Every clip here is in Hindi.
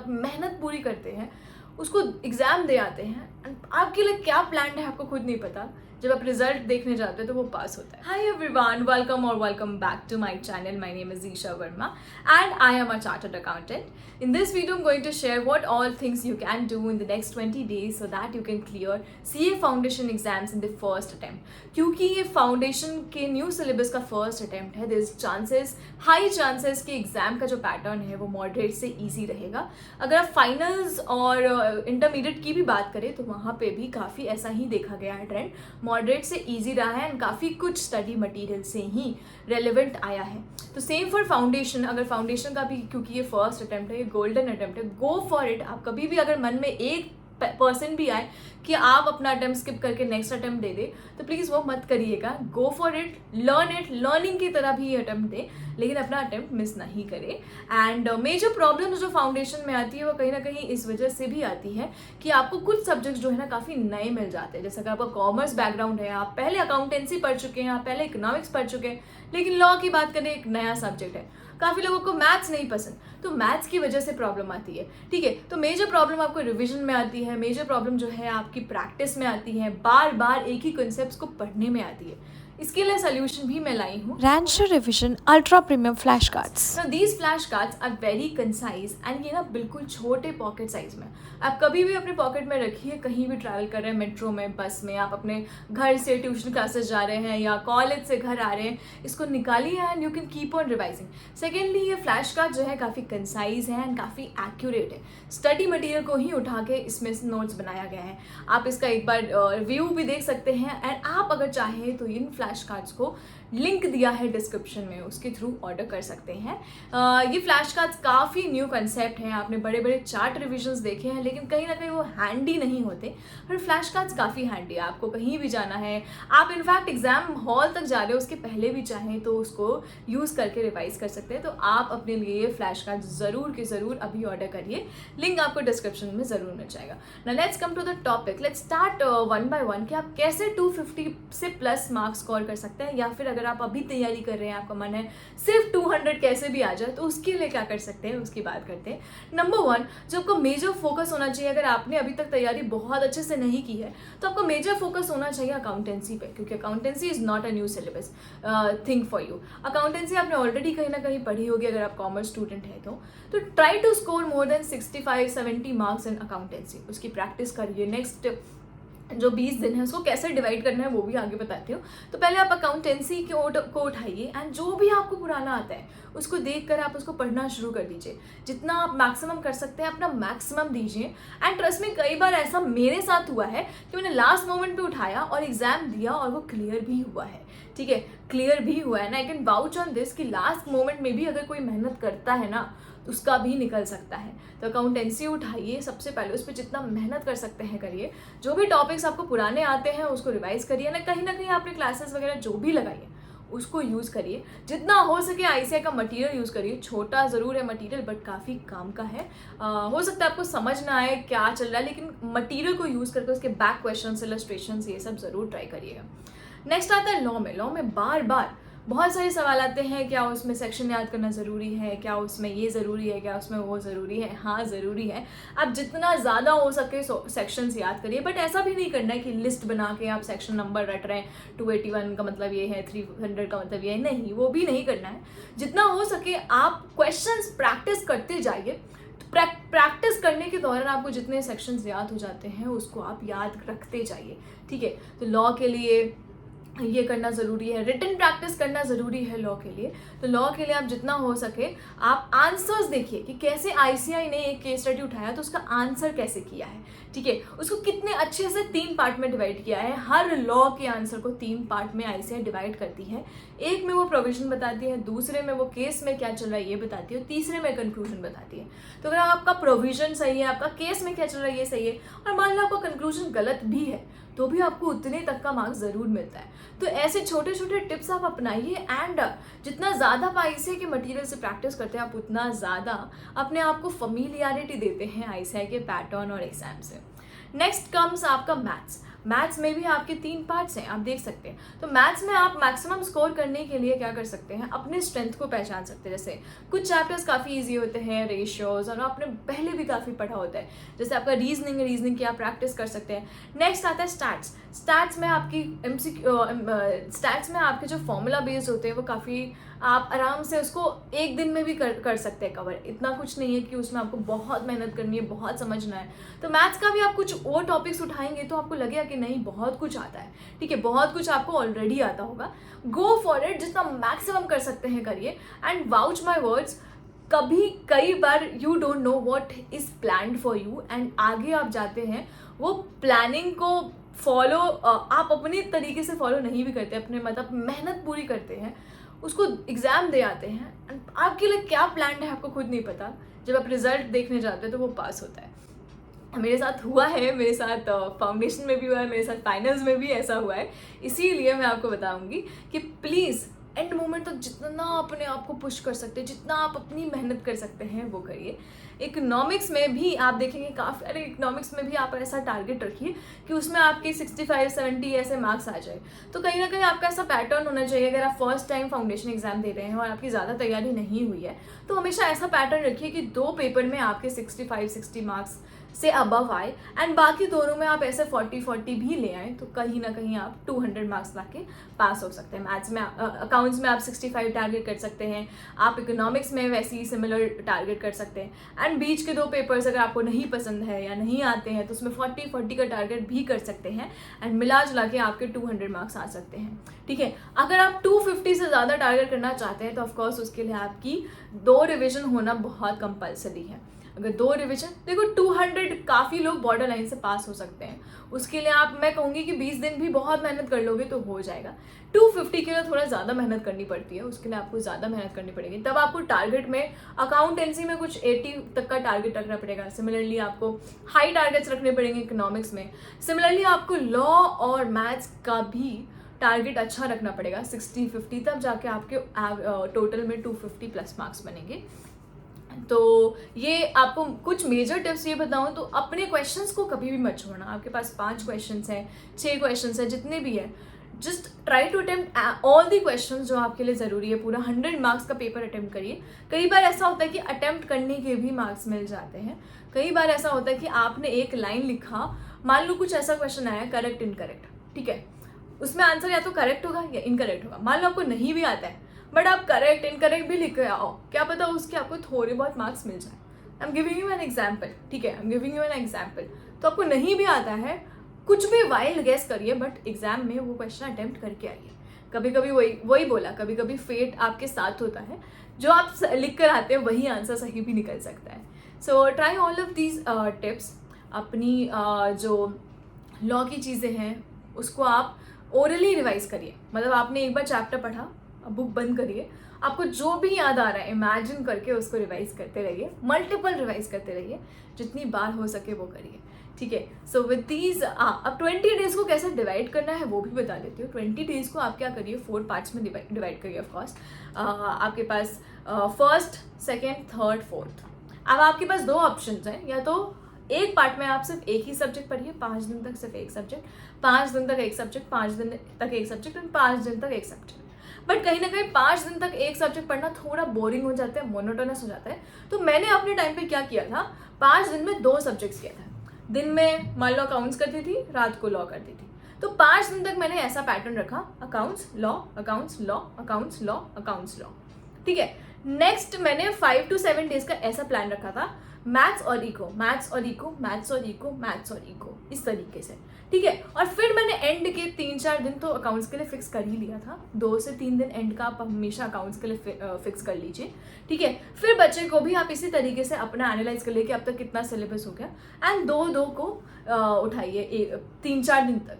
बहुत मेहनत पूरी करते हैं, उसको एग्ज़ाम दे आते हैं एंड आपके लिए क्या प्लान है आपको खुद नहीं पता, जब आप रिजल्ट देखने जाते हो तो वो पास होता है। Hi everyone, welcome back to my channel. My name is Isha Verma and I am a chartered accountant. In this video I'm going to share what all things you can do in the next 20 days so that you can clear CA foundation exams in the first attempt. क्योंकि ये फाउंडेशन के न्यू सिलेबस का फर्स्ट अटेम्प्ट है, there is chances, high chances कि एग्जाम का जो पैटर्न है वो मॉडरेट से इजी रहेगा। अगर आप फाइनल्स और इंटरमीडिएट की भी बात करें तो वहाँ पे भी काफ़ी ऐसा ही देखा गया है ट्रेंड, मॉडरेट से इजी रहा है एंड काफ़ी कुछ स्टडी मटेरियल से ही रेलिवेंट आया है। तो सेम फॉर फाउंडेशन, अगर फाउंडेशन का भी, क्योंकि ये फर्स्ट अटेम्प्ट है, ये गोल्डन अटेम्प्ट है, गो फॉर इट। आप कभी भी अगर मन में एक पर्सन भी आए कि आप अपना अटेम्प्ट स्किप करके नेक्स्ट अटेम्प्ट दे दे तो प्लीज़ वो मत करिएगा। गो फॉर इट, लर्निंग की तरह भी ये अटेम्प्ट दे, लेकिन अपना अटेम्प्ट मिस नहीं करे। एंड मेजर प्रॉब्लम जो फाउंडेशन में आती है वो कहीं ना कहीं इस वजह से भी आती है कि आपको कुछ सब्जेक्ट्स जो है ना काफ़ी नए मिल जाते हैं। जैसे अगर आपका कॉमर्स बैकग्राउंड है, आप पहले अकाउंटेंसी पढ़ चुके हैं, आप पहले इकोनॉमिक्स पढ़ चुके हैं, लेकिन लॉ की बात करें एक नया सब्जेक्ट है। काफ़ी लोगों को मैथ्स नहीं पसंद, तो मैथ्स की वजह से प्रॉब्लम आती है। ठीक है, तो मेजर प्रॉब्लम आपको रिवीजन में आती है, मेजर प्रॉब्लम जो है आपकी प्रैक्टिस में आती है, बार बार एक ही कॉन्सेप्ट्स को पढ़ने में आती है। इसके लिए सोल्यूशन भी मैं लाई हूँ, Rancher Revision Ultra Premium Flashcards. Now these flashcards are very concise and ये ना बिल्कुल छोटे पॉकेट साइज में। आप कभी भी अपने पॉकेट में रखिए, कहीं भी ट्रैवल कर रहे हैं, मेट्रो में, बस में, आप अपने घर से ट्यूशन क्लासेस जा रहे हैं या कॉलेज से घर आ रहे हैं, इसको निकालिए and you can keep on revising. Secondly, ये फ्लैश कार्ड जो है काफ़ी कंसाइज है एंड काफ़ी एक्यूरेट है। स्टडी मटेरियल को ही उठा के इसमें नोट्स बनाया गया है। आप इसका एक बार रिव्यू भी देख सकते हैं एंड आप अगर चाहें तो इन फ्लैश कार्ड्स को लिंक दिया है डिस्क्रिप्शन में, उसके थ्रू ऑर्डर कर सकते हैं। ये फ्लैश कार्ड्स काफ़ी न्यू कंसेप्ट हैं। आपने बड़े बड़े चार्ट रिविजन्स देखे हैं, लेकिन कहीं ना कहीं वो हैंडी नहीं होते, पर फ्लैश कार्ड्स काफ़ी हैंडी है। आपको कहीं भी जाना है, आप इनफैक्ट एग्जाम हॉल तक जा रहे हो, उसके पहले भी चाहें तो उसको यूज़ करके रिवाइज कर सकते हैं। तो आप अपने लिए ये फ्लैश कार्ड ज़रूर के ज़रूर अभी ऑर्डर करिए, लिंक आपको डिस्क्रिप्शन में ज़रूर मिल जाएगा। Now let's come to the topic, let's start one by one कि आप कैसे 250 से प्लस मार्क्स स्कोर कर सकते हैं, या फिर अगर आप अभी तैयारी कर रहे हैं, आपका मन है सिर्फ 200 कैसे भी आ जाए, तो उसके लिए क्या कर सकते हैं उसकी बात करते हैं। नंबर वन, जो आपको मेजर फोकस होना चाहिए, अगर आपने अभी तक तैयारी बहुत अच्छे से नहीं की है तो आपको मेजर फोकस होना चाहिए अकाउंटेंसी पे, क्योंकि accountancy is not a new syllabus thing for you. Accountancy आपने ऑलरेडी कहीं ना कहीं पढ़ी होगी अगर आप कॉमर्स स्टूडेंट है तो try to score more than 65-70 marks in accountancy. उसकी प्रैक्टिस करिए। नेक्स्ट जो 20 दिन है उसको कैसे डिवाइड करना है वो भी आगे बताती हूँ। तो पहले आप अकाउंटेंसी को उठाइए एंड जो भी आपको पुराना आता है उसको देखकर आप उसको पढ़ना शुरू कर दीजिए। जितना आप मैक्सिमम कर सकते हैं अपना मैक्सिमम दीजिए। एंड ट्रस्ट में कई बार ऐसा मेरे साथ हुआ है कि मैंने लास्ट मोमेंट पे उठाया और एग्जाम दिया और वो क्लियर भी हुआ है। ठीक है, क्लियर भी हुआ है ना, I can vouch on this कि लास्ट मोमेंट में भी अगर कोई मेहनत करता है ना उसका भी निकल सकता है। तो अकाउंटेंसी उठाइए, सबसे पहले उस पर जितना मेहनत कर सकते हैं करिए। जो भी टॉपिक्स आपको पुराने आते हैं उसको रिवाइज करिए ना, कहीं ना कहीं आपने क्लासेस वगैरह जो भी लगाइए उसको यूज़ करिए। जितना हो सके आईसीआई का मटेरियल यूज़ करिए। छोटा ज़रूर है मटेरियल बट काफ़ी काम का है। हो सकता है आपको समझ ना आए क्या चल रहा है, लेकिन मटेरियल को यूज़ करके उसके बैक क्वेश्चंस, इलस्ट्रेशंस, ये सब ज़रूर ट्राई करिएगा। नेक्स्ट आता है लॉ में। लॉ में बार बार बहुत सारे सवाल आते हैं, क्या उसमें सेक्शन याद करना ज़रूरी है, क्या उसमें ये ज़रूरी है, क्या उसमें वो ज़रूरी है। हाँ ज़रूरी है, आप जितना ज़्यादा हो सके सेक्शंस याद करिए, बट ऐसा भी नहीं करना है कि लिस्ट बना के आप सेक्शन नंबर रट रहे हैं। 281 का मतलब ये है, 300 का मतलब ये है, नहीं, वो भी नहीं करना है। जितना हो सके आप क्वेश्चंस प्रैक्टिस करते जाइए। प्रैक्टिस करने के दौरान आपको जितने सेक्शंस याद हो जाते हैं उसको आप याद रखते जाइए। ठीक है, तो लॉ के लिए ये करना ज़रूरी है, रिटन प्रैक्टिस करना ज़रूरी है लॉ के लिए। तो लॉ के लिए आप जितना हो सके आप आंसर्स देखिए कि कैसे आईसीआई ने एक केस स्टडी उठाया तो उसका आंसर कैसे किया है। ठीक है, उसको कितने अच्छे से 3 पार्ट में डिवाइड किया है। हर लॉ के आंसर को 3 पार्ट में आईसीआई डिवाइड करती है। एक में वो प्रोविजन बताती है, दूसरे में वो केस में क्या चल रहा है ये बताती है, तीसरे में कंक्लूजन बताती है। तो अगर आपका प्रोविजन सही है, आपका केस में क्या चल रहा है ये सही है, और मान लो आपका कंक्लूजन गलत भी है तो भी आपको उतने तक का मार्क्स ज़रूर मिलता है। तो ऐसे छोटे छोटे टिप्स आप अपनाइए एंड जितना ज़्यादा आप आईसीआई के मटेरियल से प्रैक्टिस करते हैं आप उतना ज़्यादा अपने आप को फैमिलियरिटी देते हैं आईसीआई के पैटर्न और एग्जाम से। नेक्स्ट कम्स आपका मैथ्स। मैथ्स में भी आपके 3 पार्ट्स हैं, आप देख सकते हैं। तो मैथ्स में आप मैक्सिमम स्कोर करने के लिए क्या कर सकते हैं, अपने स्ट्रेंथ को पहचान सकते हैं। जैसे कुछ चैप्टर्स काफ़ी ईजी होते हैं, रेशियोज, और आपने पहले भी काफ़ी पढ़ा होता है। जैसे आपका रीजनिंग की आप प्रैक्टिस कर सकते हैं। नेक्स्ट आता है स्टैट्स में आपकी स्टैट्स में आपके जो फॉर्मूला बेस्ड होते हैं वो काफ़ी आप आराम से उसको एक दिन में भी कर सकते हैं कवर। इतना कुछ नहीं है कि उसमें आपको बहुत मेहनत करनी है, बहुत समझना है। तो मैथ्स का भी आप कुछ और टॉपिक्स उठाएंगे तो आपको लगेगा कि नहीं बहुत कुछ आता है, ठीक है, बहुत कुछ आपको ऑलरेडी आता होगा। गो फॉर इट, जितना मैक्सिमम कर सकते हैं करिए। एंड वाउच माई वर्ड्स, कई बार you don't know what is planned for you, and आगे आप जाते हैं वो प्लानिंग को फॉलो आप अपने तरीके से फॉलो नहीं भी करते, अपने मतलब मेहनत पूरी करते हैं, उसको एग्जाम दे आते हैं, एंड आपके लिए क्या प्लान है आपको खुद नहीं पता। जब आप रिजल्ट देखने जाते हैं तो वो पास होता है। मेरे साथ हुआ है, मेरे साथ फाउंडेशन में भी हुआ है, मेरे साथ फाइनल्स में भी ऐसा हुआ है। इसीलिए मैं आपको बताऊंगी कि प्लीज़ एंड मोमेंट तक जितना अपने आप को पुश कर सकते हैं, जितना आप अपनी मेहनत कर सकते हैं वो करिए। इकोनॉमिक्स में भी आप देखेंगे काफ़ी, अरे इकोनॉमिक्स में भी आप ऐसा टारगेट रखिए कि उसमें आपके 65-70 ऐसे मार्क्स आ जाए। तो कहीं ना कहीं आपका ऐसा पैटर्न होना चाहिए। अगर आप फर्स्ट टाइम फाउंडेशन एग्जाम दे रहे हैं और आपकी ज़्यादा तैयारी नहीं हुई है तो हमेशा ऐसा पैटर्न रखिए कि 2 पेपर में आपके 65-60 मार्क्स से अबव आए, एंड बाकी दोनों में आप ऐसे 40-40 भी ले आए तो कहीं ना कहीं आप 200 मार्क्स ला के पास हो सकते हैं। मैथ्स में अकाउंट्स में आप 65 टारगेट कर सकते हैं, आप इकोनॉमिक्स में वैसे ही सिमिलर टारगेट कर सकते हैं। एंड बीच के 2 पेपर्स अगर आपको नहीं पसंद है या नहीं आते हैं तो उसमें 40-40 का टारगेट भी कर सकते हैं, एंड मिला जुला के आपके 200 मार्क्स आ सकते हैं, ठीक है। अगर आप 250 से ज़्यादा टारगेट करना चाहते हैं तो ऑफकोर्स उसके लिए आपकी 2 रिविजन होना बहुत कंपलसरी है। अगर 2 रिविजन, देखो 200 काफ़ी लोग बॉर्डर लाइन से पास हो सकते हैं, उसके लिए आप, मैं कहूँगी कि 20 दिन भी बहुत मेहनत कर लोगे तो हो जाएगा। 250 के लिए थोड़ा ज़्यादा मेहनत करनी पड़ती है, उसके लिए आपको ज़्यादा मेहनत करनी पड़ेगी। तब आपको टारगेट में अकाउंटेंसी में कुछ 80 तक का टारगेट रखना पड़ेगा। सिमिलरली आपको हाई टारगेट्स रखने पड़ेंगे इकोनॉमिक्स में। सिमिलरली आपको लॉ और मैथ्स का भी टारगेट अच्छा रखना पड़ेगा 60-50, तब जाके आपके टोटल में 250 प्लस मार्क्स बनेंगे। तो ये आपको कुछ मेजर टिप्स ये बताऊं तो अपने क्वेश्चंस को कभी भी मत छोड़ना। आपके पास 5 क्वेश्चंस हैं, 6 क्वेश्चंस हैं, जितने भी हैं, just try to attempt all the questions जो आपके लिए ज़रूरी है। पूरा 100 मार्क्स का पेपर अटेम्प्ट करिए। कई बार ऐसा होता है कि अटेम्प्ट करने के भी मार्क्स मिल जाते हैं। कई बार ऐसा होता है कि आपने एक लाइन लिखा, मान लो कुछ ऐसा क्वेश्चन आया करेक्ट इनकरेक्ट, ठीक है, उसमें आंसर या तो करेक्ट होगा या इनकरेक्ट होगा। मान लो आपको नहीं भी आता है बट आप करेक्ट इनकरेक्ट भी लिख के आओ, क्या पता उसके आपको थोड़े बहुत मार्क्स मिल जाए। I am giving you an example, ठीक है, I am giving you an example. तो आपको नहीं भी आता है, कुछ भी वाइल्ड गेस करिए बट एग्जाम में वो क्वेश्चन अटेम्प्ट करके आइए। कभी कभी वही बोला, कभी कभी फेट आपके साथ होता है, जो आप लिख कर आते हैं वही आंसर सही भी निकल सकता है। So try all of these tips. अपनी जो लॉ की चीज़ें हैं उसको आप ओरली रिवाइज करिए। मतलब आपने एक बार चैप्टर पढ़ा, अब बुक बंद करिए, आपको जो भी याद आ रहा है इमेजिन करके उसको रिवाइज करते रहिए, मल्टीपल रिवाइज करते रहिए, जितनी बार हो सके वो करिए, ठीक है। सो विद दीज अब 20 डेज को कैसे डिवाइड करना है वो भी बता देती हूँ। 20 डेज को आप क्या करिए, 4 पार्ट्स में डिवाइड करिए। ऑफकोर्स आपके पास फर्स्ट, सेकेंड, थर्ड, फोर्थ। अब आपके पास 2 ऑप्शन हैं, या तो एक पार्ट में आप सिर्फ एक ही सब्जेक्ट पढ़िए, 5 दिन तक सिर्फ एक सब्जेक्ट, 5 दिन तक एक सब्जेक्ट, 5 दिन तक एक सब्जेक्ट, और 5 दिन तक एक सब्जेक्ट। बट कहीं ना कहीं 5 दिन तक एक सब्जेक्ट पढ़ना थोड़ा बोरिंग हो जाता है, मोनोटोनस हो जाता है। तो मैंने अपने टाइम पे क्या किया था, 5 दिन में 2 सब्जेक्ट्स किया था। दिन में मान लो अकाउंट्स करती थी, रात को लॉ करती थी। तो 5 दिन तक मैंने ऐसा पैटर्न रखा, accounts law, accounts law, accounts law, accounts law, ठीक है। नेक्स्ट मैंने 5 to 7 डेज का ऐसा प्लान रखा था, मैथ्स और इको, मैथ्स और इको, मैथ्स और इको, मैथ्स और इको, इस तरीके से, ठीक है। और फिर मैंने एंड के 3-4 दिन तो अकाउंट्स के लिए फिक्स कर ही लिया था। 2 से 3 दिन एंड का आप हमेशा अकाउंट्स के लिए फिक्स कर लीजिए, ठीक है। फिर बच्चे को भी आप इसी तरीके से अपना एनालाइज कर लिए कि अब तक कितना सिलेबस हो गया, एंड 2-2 को उठाइए 3-4 दिन तक,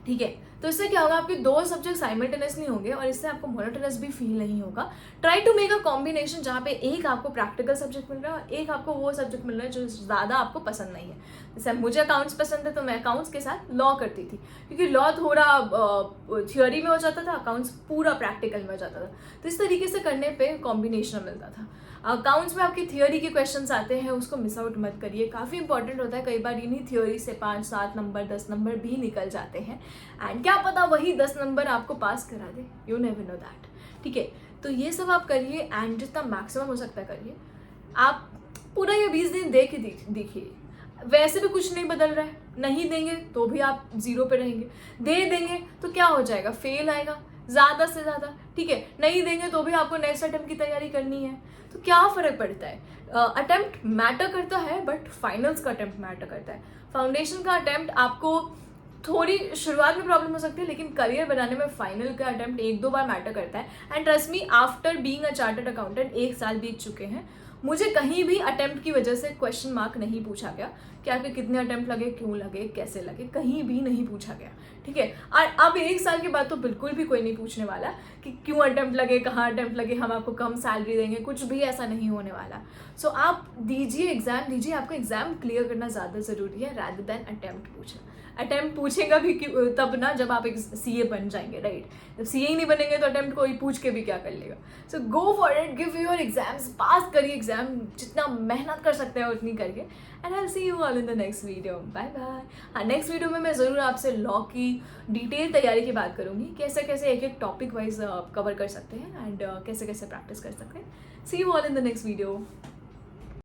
ठीक है। तो इससे क्या होगा, आपके 2 सब्जेक्ट साइमल्टेनियसली होंगे और इससे आपको मोनोटोनस भी फील नहीं होगा। Try to make a combination जहाँ पे एक आपको प्रैक्टिकल सब्जेक्ट मिल रहा है और एक आपको वो सब्जेक्ट मिल रहा है जो ज़्यादा आपको पसंद नहीं है। जैसे मुझे अकाउंट्स पसंद है तो मैं अकाउंट्स के साथ लॉ करती थी, क्योंकि लॉ थोड़ा थियोरी में हो जाता था, अकाउंट्स पूरा प्रैक्टिकल में हो जाता था। तो इस तरीके से करने पे कॉम्बिनेशन मिलता था। अकाउंट्स में आपकी थियोरी के क्वेश्चंस आते हैं, उसको मिस आउट मत करिए, काफ़ी इंपॉर्टेंट होता है। कई बार इन्हीं थियोरी से 5, 7 नंबर, 10 नंबर भी निकल जाते हैं एंड क्या पता वही 10 नंबर आपको पास करा दे, यू नेवर नो दैट। ठीक है, तो ये सब आप करिए एंड जितना मैक्सिमम हो सकता है करिए। आप पूरा ये 20 दिन दे के देखिए, वैसे भी कुछ नहीं बदल रहा है, नहीं देंगे तो भी आप 0 पे रहेंगे, दे देंगे तो क्या हो जाएगा, फेल आएगा ज़्यादा से ज़्यादा। ठीक है, नहीं देंगे तो भी आपको नेक्स्ट अटेम्प्ट की तैयारी करनी है, तो क्या फ़र्क पड़ता है। अटेम्प्ट मैटर करता है बट फाइनल्स का अटेम्प्ट मैटर करता है। फाउंडेशन का अटेम्प्ट आपको थोड़ी शुरुआत में प्रॉब्लम हो सकती है, लेकिन करियर बनाने में फाइनल का अटेम्प्ट 1-2 बार मैटर करता है। And trust me, after being a chartered accountant 1 साल बीत चुके हैं, मुझे कहीं भी अटेम्प्ट की वजह से क्वेश्चन मार्क नहीं पूछा गया कि आपके कितने अटेम्प्ट लगे, क्यों लगे, कैसे लगे, कहीं भी नहीं पूछा गया। ठीक है, और अब 1 साल के बाद तो बिल्कुल भी कोई नहीं पूछने वाला कि क्यों अटेम्प्ट लगे, कहाँ अटेम्प्ट लगे, हम आपको कम सैलरी देंगे, कुछ भी ऐसा नहीं होने वाला। सो आप दीजिए, एग्जाम दीजिए, आपको एग्जाम क्लियर करना ज़्यादा ज़रूरी है रैदर देन अटेम्प्ट पूछना। अटेम्प्ट पूछेगा भी तब ना जब आप एक CA बन जाएंगे, राइट। जब CA ही नहीं बनेंगे तो अटेम्प्ट कोई पूछ के भी क्या कर लेगा। So go for it, give your exams, pass करिए एग्जाम, जितना मेहनत कर सकते हैं उतनी करिए। And I see you all in the next video, bye bye. हाँ, नेक्स्ट वीडियो में मैं ज़रूर आपसे लॉ की डिटेल तैयारी की बात करूँगी, कैसे कैसे एक टॉपिक वाइज कवर कर सकते हैं एंड कैसे कैसे प्रैक्टिस कर सकते हैं। See you all in the next video.